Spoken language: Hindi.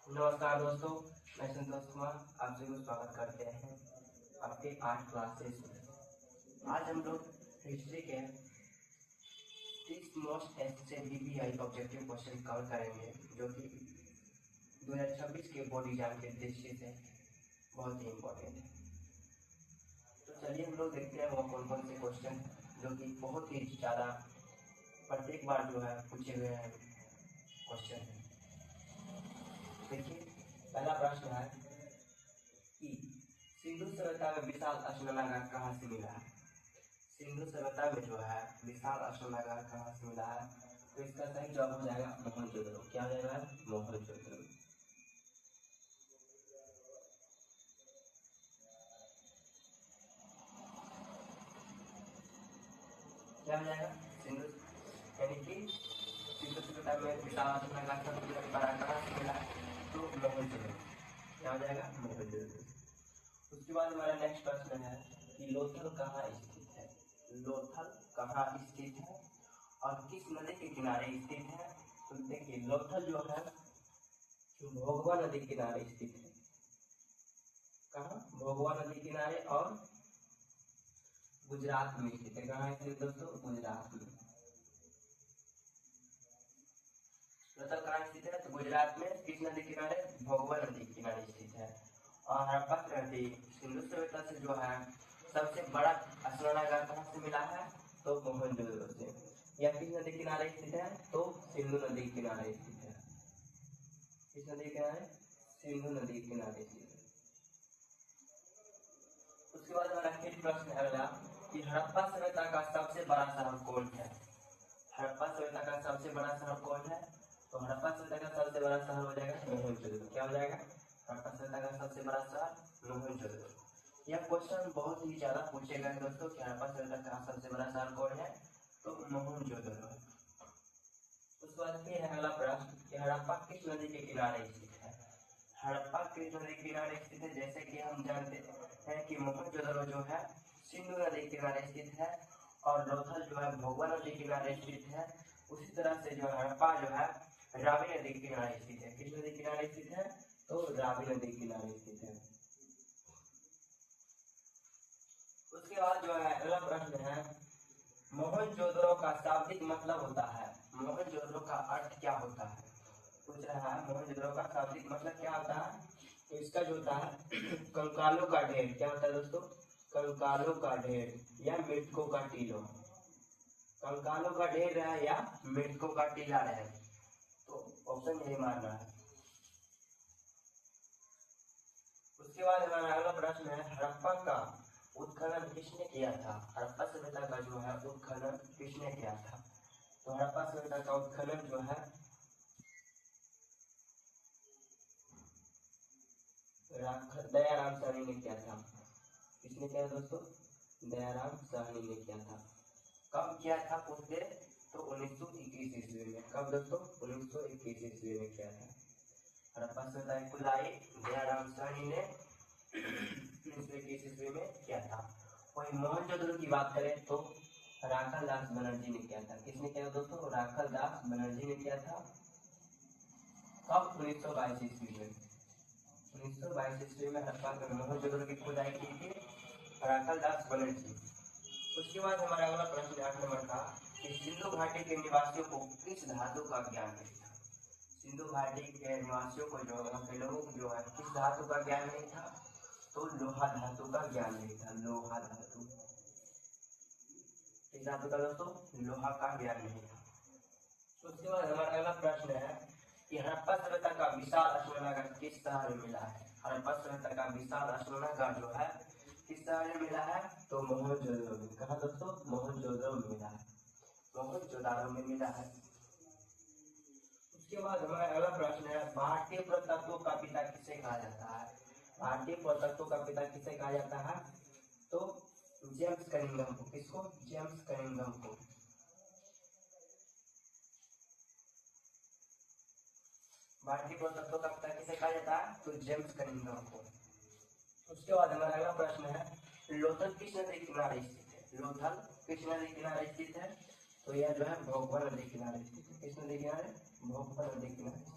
नमस्कार दोस्तों, मैं संतोष कुमार आप सभी को स्वागत करते हैं आपके 8 क्लासेस में। आज हम लोग हिस्ट्री के 30 मोस्ट एसएसबीपीआई ऑब्जेक्टिव क्वेश्चन कवर करेंगे, जो कि 2026 के बोर्ड एग्जाम के दृष्टि से बहुत ही इम्पोर्टेंट है। तो चलिए हम लोग देखते हैं वो कौन कौन से क्वेश्चन जो कि बहुत ही ज़्यादा प्रत्येक बार जो है पूछे हुए हैं क्वेश्चन है। देखिए, पहला प्रश्न है कि सिंधु सभ्यता में विशाल स्नानागार कहाँ से मिला है। सिंधु सभ्यता में जो है विशाल स्नानागार कहाँ से मिला है, तो इसका सही जवाब हो जाएगा मोहनजोदड़ो। क्या हो जाएगा? मोहनजोदड़ो। क्या हो जाएगा? सिंधु यानी कि सिंधु सभ्यता में विशाल स्नानागार कहाँ से मिला है, तो मोहनजोदड़ो। क्या हो जाएगा? मोहनजोदड़ो। उसके बाद हमारा नेक्स्ट प्रश्न है कि लोथल कहाँ स्थित है। लोथल कहाँ स्थित है और किस नदी के किनारे स्थित है। तो देखिए, लोथल जो है भोगवा नदी के किनारे स्थित है। कहाँ? भोगवा नदी किनारे और गुजरात में स्थित है। कहाँ स्थित दोस्तों? गुजरात में। लोथल कहाँ स्थित है? तो गुजरात में। किस नदी किनारे? भोगवा नदी किनारे स्थित है। और हड़प्पा नदी सिंधु सभ्यता से जो है सबसे बड़ा स्नानागार कहाँ से मिला है, तो मोहनजोदड़ो से। यह किस नदी किनारे स्थित है, तो सिंधु नदी किनारे स्थित है। किस नदी किनारे? सिंधु नदी किनारे स्थित है। उसके बाद हमारा फिर प्रश्न है अगला कि हड़प्पा सभ्यता का सबसे बड़ा शहर कौन है। हड़प्पा सभ्यता का सबसे बड़ा शहर कौन है, तो हड़प्पा सभ्यता का सबसे बड़ा शहर हो जाएगा मोहनजोदड़ो। क्या हो जाएगा? हड़प्पा सभ्यता का सबसे बड़ा शहर मोहनजोदड़ो। यह क्वेश्चन बहुत ही ज्यादा पूछे गए दोस्तों कि हड़प्पा सभ्यता का सबसे बड़ा शहर कौन है, तो मोहनजोदड़ो है। उसके बाद फिर है अगला प्रश्न कि हड़प्पा किस नदी के किनारे स्थित है। हड़प्पा किस नदी के किनारे स्थित है। जैसे कि हम जानते हैं कि मोहनजोदड़ो जो है सिंधु नदी के किनारे स्थित है और लोथल जो है भोगवा नदी के किनारे स्थित है। उसी तरह से जो हड़प्पा जो है रावी नदी के किनारे स्थित है। किस नदी के किनारे स्थित है, तो रावी नदी के किनारे स्थित है। उसके बाद जो है अगला प्रश्न है मोहनजोदड़ो का शाब्दिक मतलब होता है। मोहनजोदड़ो का अर्थ क्या होता है, पूछ रहा है। मोहनजोदड़ो का शाब्दिक मतलब क्या होता है, तो इसका जो होता है कंकालों का ढेर। क्या होता है दोस्तों? कंकालों का ढेर या मृतकों का टीला। कंकालों का ढेर है या मृतकों का टीला है, तो ऑप्शन यही मारना है। उसके बाद हमारा अगला प्रश्न है हड़प्पा का उत्खनन किसने किया था। हड़प्पा सभ्यता का जो है उत्खनन किसने किया था, तो हड़प्पा सभ्यता का उत्खनन जो है दयाराम साहनी ने किया था। किसने किया दोस्तों? दयाराम साहनी ने किया था। कब किया था पूछते, तो 1921 ईस्वी में। कब दोस्तों? 1921 ईस्वी में किया था। हड़प्पा सभ्यता की खुदाई दयाराम साहनी ने 1921 ईस्वी में किया था। वही मोहनजोदड़ो की बात करें तो राखाल दास बनर्जी ने किया था। किसने किया दोस्तों? राखाल दास बनर्जी ने किया था। कब? 1922 ईस्वी में। 1922 ईस्वी में हड़प्पा में मोहनजोदड़ो की खुदाई की थी राखाल दास बनर्जी। उसके बाद हमारा अगला प्रश्न 8 नंबर का कि सिंधु घाटी के निवासियों को किस धातु का ज्ञान नहीं था। सिंधु घाटी के निवासियों को जो वहाँ के लोगों को जो है किस धातु का ज्ञान नहीं था, तो लोहा धातु का ज्ञान नहीं था। लोहा धातु। किस धातु का दोस्तों? लोहा का ज्ञान नहीं था। उसके बाद हमारा अगला प्रश्न है कि हड़प्पा सभ्यता का विशाल स्नानागार किस शहर में मिला है। हड़प्पा सभ्यता का विशाल स्नानागार जो है किस शहर में मिला है, तो मोहनजोदड़ो में। कहा दोस्तों? मोहनजोदड़ो में मिला है। मोहनजोदड़ो में मिला है। उसके बाद हमारा अगला प्रश्न है भारतीय पुरातत्व का पिता किसे कहा जाता है। भारतीय पुरातत्व का पिता किसे कहा जाता है, तो जेम्स कनिंघम को। किसको? जेम्स कनिंघम को। भारतीय पुरातत्व का पिता किसे कहा जाता है, तो जेम्स कनिंघम को। उसके बाद हमारा अगला प्रश्न है लोथल किस नदी किनारे स्थित है। लोथल किस नदी किनारे स्थित है, तो यह जो है भोगवा नदी किनारे स्थित है। किस नदी किनारे? भोगवा नदी किनारे।